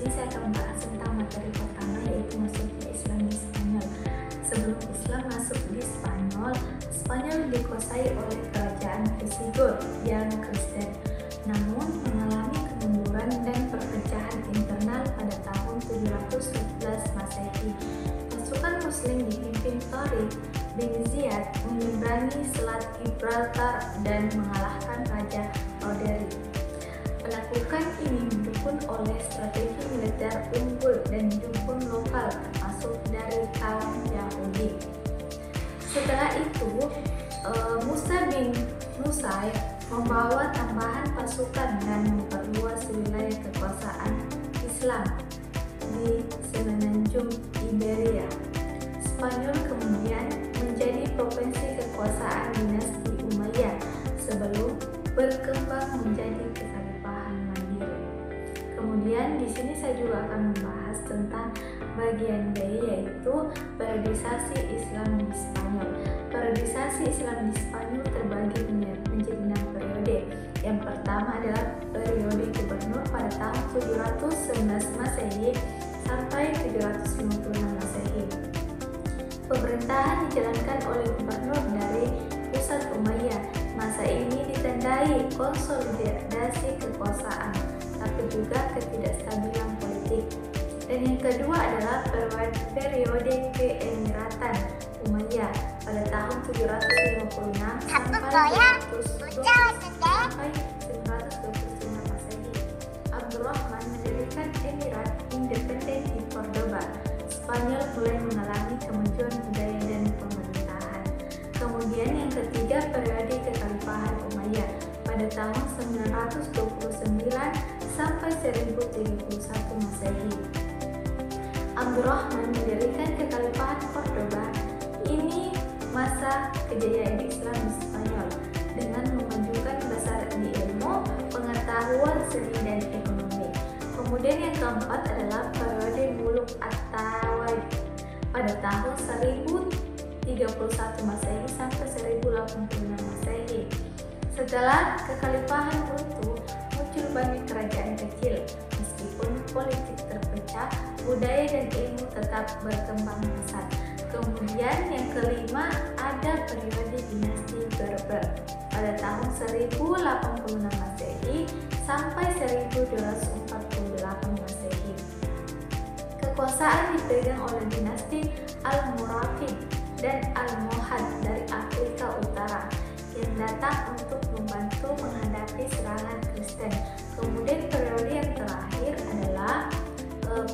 sini saya akan membahas tentang materi pertama, yaitu masuknya Islam di Spanyol. Sebelum Islam masuk di Spanyol, Spanyol dikuasai oleh kerajaan Visigoth yang Kristen, namun mengalami kemunduran dan perpecahan internal pada tahun 711 Masehi. Pasukan Muslim dipimpin Tariq bin Ziyad menyeberangi Selat Gibraltar dan mengalahkan Raja Roderick. Penaklukan ini didukung oleh strategi militer unggul dan dukun lokal termasuk dari kaum Yahudi. Setelah itu, Musa bin Nusayr membawa tambahan pasukan dan memperluas wilayah kekuasaan Islam di semenanjung Iberia. Spanyol kemudian menjadi provinsi kekuasaan dinasti Umayyah sebelum berkembang menjadi kekhalifahan mandiri. Kemudian di sini saya juga akan membahas tentang bagian B, yaitu periodisasi Islam di Spanyol. Periodisasi Islam di Spanyol terbagi menjadi 6 periode. Yang pertama adalah periode gubernur pada tahun 711 Masehi sampai 756 Masehi. Pemerintahan dijalankan oleh gubernur dari pusat Umayyah. Masa ini ditandai konsolidasi kekuasaan, tapi juga ketidakstabilan politik. Dan yang kedua adalah periode keemiratan Umayyah pada tahun 756 sampai 929 Masehi. Abdurrahman mendirikan emirat independen di Cordoba. Spanyol mulai mengalami kemajuan budaya dan pemerintahan. Kemudian yang ketiga, periode kekhalifahan Umayyah pada tahun 929 sampai 1031 Masehi. Abdurrahman mendirikan kekhalifahan Cordoba. Ini masa kejayaan Islam di Spanyol dengan memajukan besar di ilmu, pengetahuan, seni, dan ekonomi. Kemudian yang keempat adalah periode Muluk At-Tawaid pada tahun 1031 Masehi sampai 1086 Masehi. Setelah kekhalifahan runtuh, muncul banyak kerajaan kecil. Meskipun politik terpecah, budaya dan ilmu tetap berkembang pesat. Kemudian yang kelima ada periode dinasti Berber pada tahun 1086 Masehi sampai 1248 Masehi. Kekuasaan dipegang oleh dinasti Al-Murabit dan Al-Mohad dari Afrika Utara yang datang untuk membantu menghadapi serangan Kristen. Kemudian periode yang terakhir adalah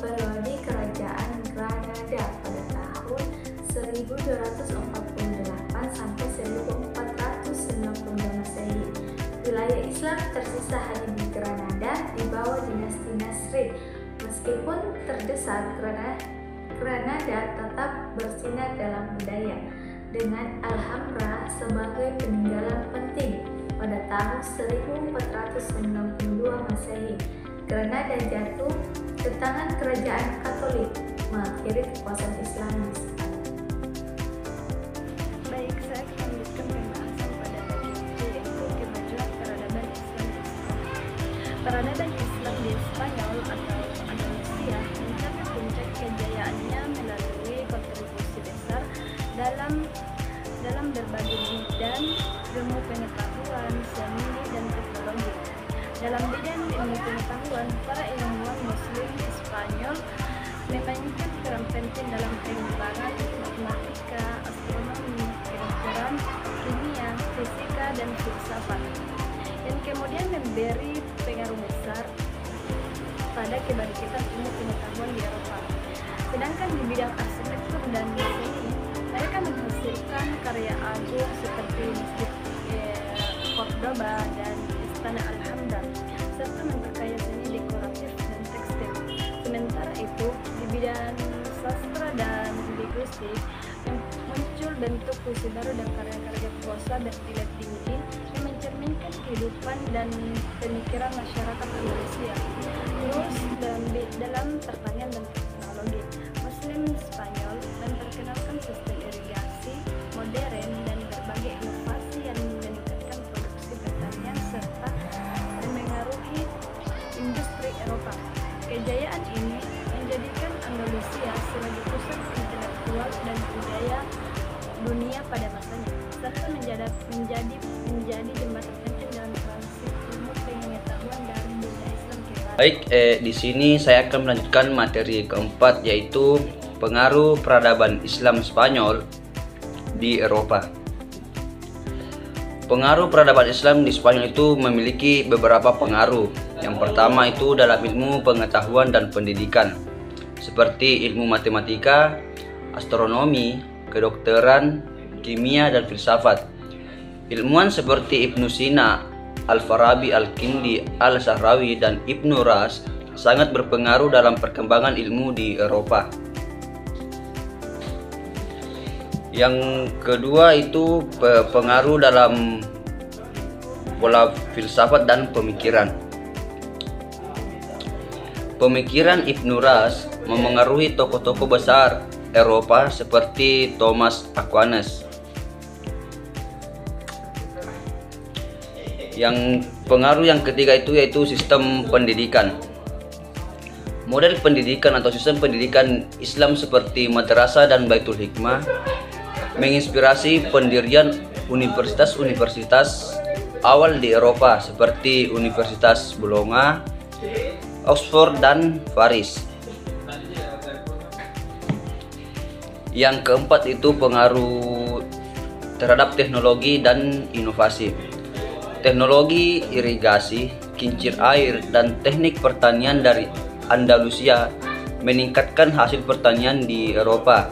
periode kerajaan Granada pada tahun 1248 sampai 1492 Masehi. Wilayah Islam tersisa hanya di Granada di bawah dinasti Nasrid. Meskipun terdesak, Granada tetap bersinar dalam budaya dengan Alhambra sebagai peninggalan penting. Pada tahun 1492 Masehi, Granada jatuh ke tangan kerajaan Katolik, mengakhiri kekuasaan Islam di Spanyol. Baik, saya akan lanjutkan pembahasan pada bagian C, yaitu kemajuan peradaban Islam di Spanyol. Peradaban Islam di Spanyol atau Andalusia mencapai puncak kejayaannya melalui kontribusi besar dalam berbagai bidang ilmu pengetahuan, seni, dan teknologi. Dalam bidang ilmu pengetahuan, para ilmuwan Muslim Spanyol memainkan peran penting dalam pengembangan matematika, astronomi, kedokteran, kimia, fisika, dan filsafat, yang kemudian memberi pengaruh besar pada kebangkitan ilmu pengetahuan di Eropa. Sedangkan di bidang arsitektur dan seni, mereka menghasilkan karya agung seperti Masjid Cordoba dan Istana Alhambra, serta memperkaya seni dekoratif dan tekstil. Sementara itu, di bidang sastra dan linguistik, muncul bentuk puisi baru dan karya-karya prosa bernilai tinggi yang mencerminkan kehidupan dan pemikiran masyarakat Indonesia. Terus dalam pertanian dan teknologi, Muslim Spanyol memperkenalkan sistem irigasi modern dan berbagai inovasi yang meningkatkan produksi pertanian serta memengaruhi industri Eropa. Kejayaan ini menjadikan Andalusia sebagai pusat intelektual dan budaya dunia pada masanya, serta menjadi jembatan penting dalam transit ilmu pengetahuan dari dunia Islam ke barat. Baik, di sini saya akan melanjutkan materi keempat, yaitu pengaruh peradaban Islam Spanyol di Eropa. Pengaruh peradaban Islam di Spanyol itu memiliki beberapa pengaruh. Yang pertama itu dalam ilmu pengetahuan dan pendidikan, seperti ilmu matematika, astronomi, kedokteran, kimia, dan filsafat. Ilmuwan seperti Ibnu Sina, Al-Farabi, Al-Kindi, Al-Sahrawi, dan Ibnu Ras sangat berpengaruh dalam perkembangan ilmu di Eropa. Yang kedua itu pengaruh dalam pola filsafat dan pemikiran. Pemikiran Ibnu Ras memengaruhi tokoh-tokoh besar Eropa seperti Thomas Aquinas. Yang pengaruh yang ketiga itu yaitu sistem pendidikan. Model pendidikan atau sistem pendidikan Islam seperti madrasah dan Baitul Hikmah menginspirasi pendirian universitas-universitas awal di Eropa seperti Universitas Bologna, Oxford, dan Paris. Yang keempat itu pengaruh terhadap teknologi dan inovasi. Teknologi irigasi, kincir air, dan teknik pertanian dari Andalusia meningkatkan hasil pertanian di Eropa.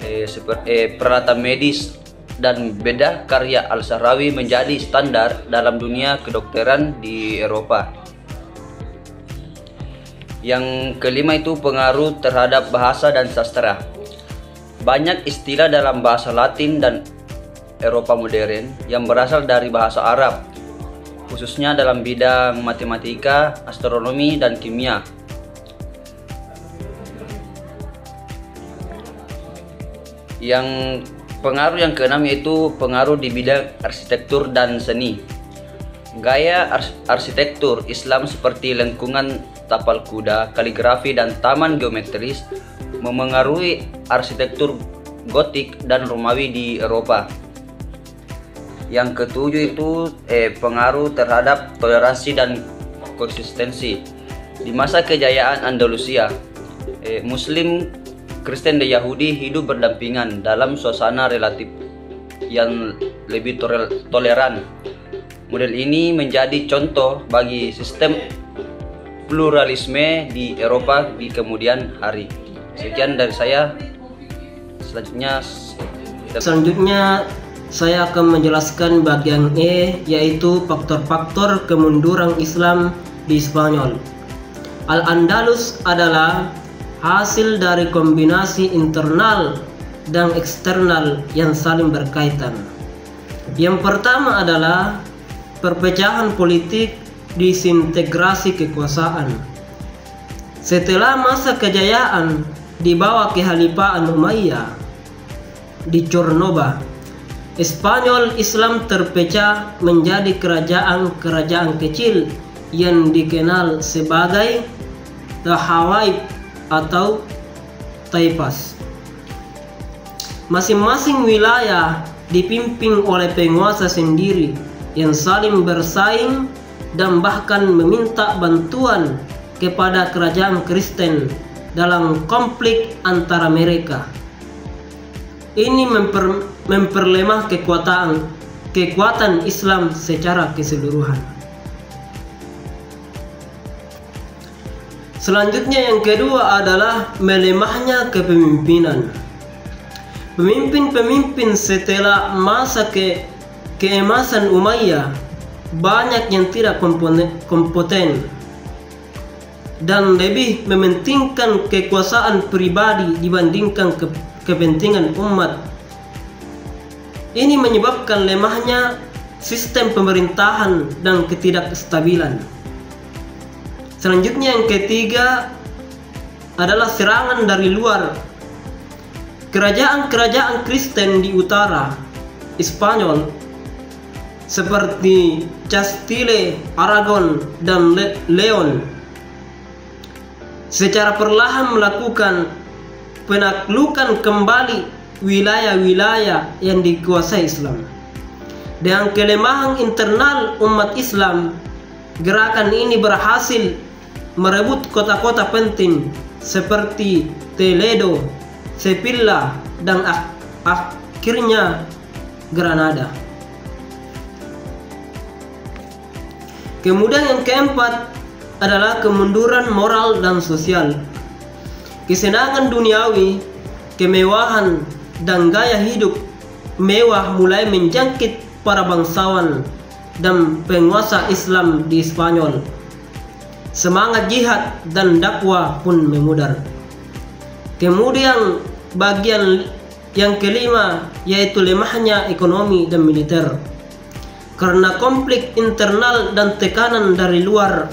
Seperti peralatan medis dan bedah karya Al-Sahrawi menjadi standar dalam dunia kedokteran di Eropa. Yang kelima itu pengaruh terhadap bahasa dan sastra. Banyak istilah dalam bahasa Latin dan Eropa modern yang berasal dari bahasa Arab, khususnya dalam bidang matematika, astronomi, dan kimia. Yang pengaruh yang keenam yaitu pengaruh di bidang arsitektur dan seni. Gaya arsitektur Islam seperti lengkungan tapal kuda, kaligrafi, dan taman geometris memengaruhi arsitektur Gotik dan Romawi di Eropa. Yang ketujuh itu pengaruh terhadap toleransi dan konsistensi. Di masa kejayaan Andalusia, Muslim, Kristen, dan Yahudi hidup berdampingan dalam suasana relatif yang lebih toleran. Model ini menjadi contoh bagi sistem pluralisme di Eropa di kemudian hari. Sekian dari saya. Selanjutnya saya akan menjelaskan bagian E, yaitu faktor-faktor kemunduran Islam di Spanyol. Al-Andalus adalah hasil dari kombinasi internal dan eksternal yang saling berkaitan. Yang pertama adalah perpecahan politik, disintegrasi kekuasaan. Setelah masa kejayaan di bawah kekhalifahan Umayyah di Cordoba, Spanyol Islam terpecah menjadi kerajaan-kerajaan kecil yang dikenal sebagai Tahawaib atau Taifas. Masing-masing wilayah dipimpin oleh penguasa sendiri yang saling bersaing dan bahkan meminta bantuan kepada kerajaan Kristen dalam konflik antara mereka. Ini memperlemah kekuatan Islam secara keseluruhan. Selanjutnya yang kedua adalah melemahnya kepemimpinan. Pemimpin-pemimpin setelah masa keemasan Umayyah banyak yang tidak kompeten dan lebih mementingkan kekuasaan pribadi dibandingkan kepentingan umat. Ini menyebabkan lemahnya sistem pemerintahan dan ketidakstabilan. Selanjutnya yang ketiga adalah serangan dari luar. Kerajaan-kerajaan Kristen di utara Spanyol seperti Castile, Aragon, dan Leon secara perlahan melakukan penaklukan kembali wilayah-wilayah yang dikuasai Islam. Dengan kelemahan internal umat Islam, gerakan ini berhasil merebut kota-kota penting seperti Toledo, Sevilla, dan akhirnya Granada. Kemudian yang keempat adalah kemunduran moral dan sosial. Kesenangan duniawi, kemewahan, dan gaya hidup mewah mulai menjangkit para bangsawan dan penguasa Islam di Spanyol. Semangat jihad dan dakwah pun memudar. Kemudian bagian yang kelima yaitu lemahnya ekonomi dan militer. Karena konflik internal dan tekanan dari luar,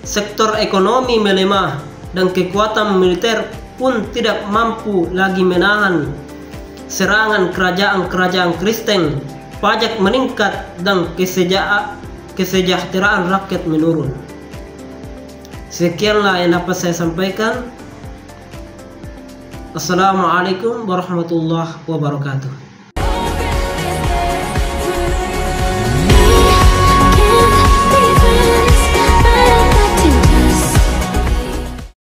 sektor ekonomi melemah dan kekuatan militer pun tidak mampu lagi menahan serangan kerajaan-kerajaan Kristen. Pajak meningkat dan kesejahteraan rakyat menurun. Sekianlah yang dapat saya sampaikan. Assalamualaikum warahmatullahi wabarakatuh.